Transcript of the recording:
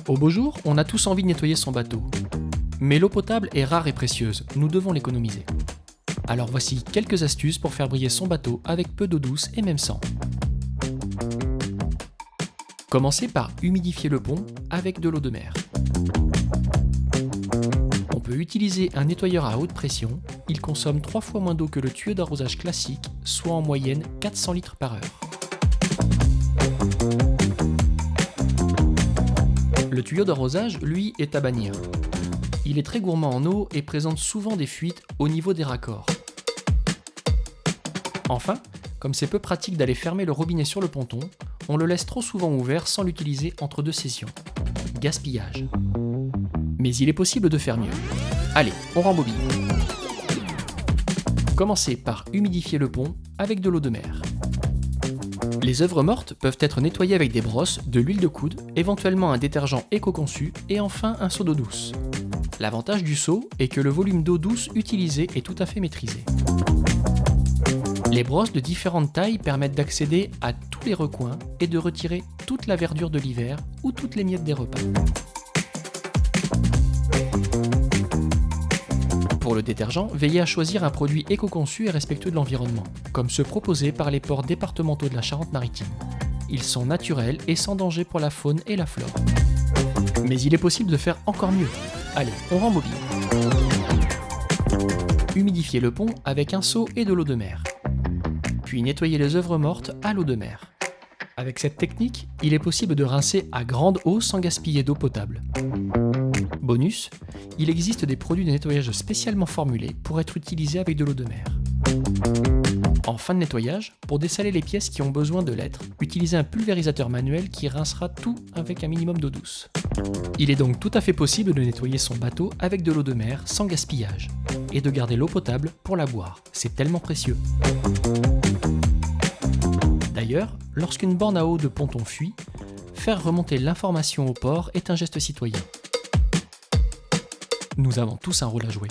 Au beau jour, on a tous envie de nettoyer son bateau. Mais l'eau potable est rare et précieuse, nous devons l'économiser. Alors voici quelques astuces pour faire briller son bateau avec peu d'eau douce et même sans. Commencez par humidifier le pont avec de l'eau de mer. On peut utiliser un nettoyeur à haute pression, il consomme 3 fois moins d'eau que le tuyau d'arrosage classique, soit en moyenne 400 litres par heure. Le tuyau d'arrosage, lui, est à bannir. Il est très gourmand en eau et présente souvent des fuites au niveau des raccords. Enfin, comme c'est peu pratique d'aller fermer le robinet sur le ponton, on le laisse trop souvent ouvert sans l'utiliser entre deux sessions. Gaspillage. Mais il est possible de faire mieux. Allez, on rembobine. Commencez par humidifier le pont avec de l'eau de mer. Les œuvres mortes peuvent être nettoyées avec des brosses, de l'huile de coude, éventuellement un détergent éco-conçu et enfin un seau d'eau douce. L'avantage du seau est que le volume d'eau douce utilisé est tout à fait maîtrisé. Les brosses de différentes tailles permettent d'accéder à tous les recoins et de retirer toute la verdure de l'hiver ou toutes les miettes des repas. Pour le détergent, veillez à choisir un produit éco-conçu et respectueux de l'environnement, comme ceux proposés par les ports départementaux de la Charente-Maritime. Ils sont naturels et sans danger pour la faune et la flore. Mais il est possible de faire encore mieux. Allez, on rembobine. Humidifiez le pont avec un seau et de l'eau de mer. Puis nettoyez les œuvres mortes à l'eau de mer. Avec cette technique, il est possible de rincer à grande eau sans gaspiller d'eau potable. Bonus, il existe des produits de nettoyage spécialement formulés pour être utilisés avec de l'eau de mer. En fin de nettoyage, pour dessaler les pièces qui ont besoin de l'être, utilisez un pulvérisateur manuel qui rincera tout avec un minimum d'eau douce. Il est donc tout à fait possible de nettoyer son bateau avec de l'eau de mer sans gaspillage et de garder l'eau potable pour la boire. C'est tellement précieux. D'ailleurs, lorsqu'une borne à eau de ponton fuit, faire remonter l'information au port est un geste citoyen. Nous avons tous un rôle à jouer.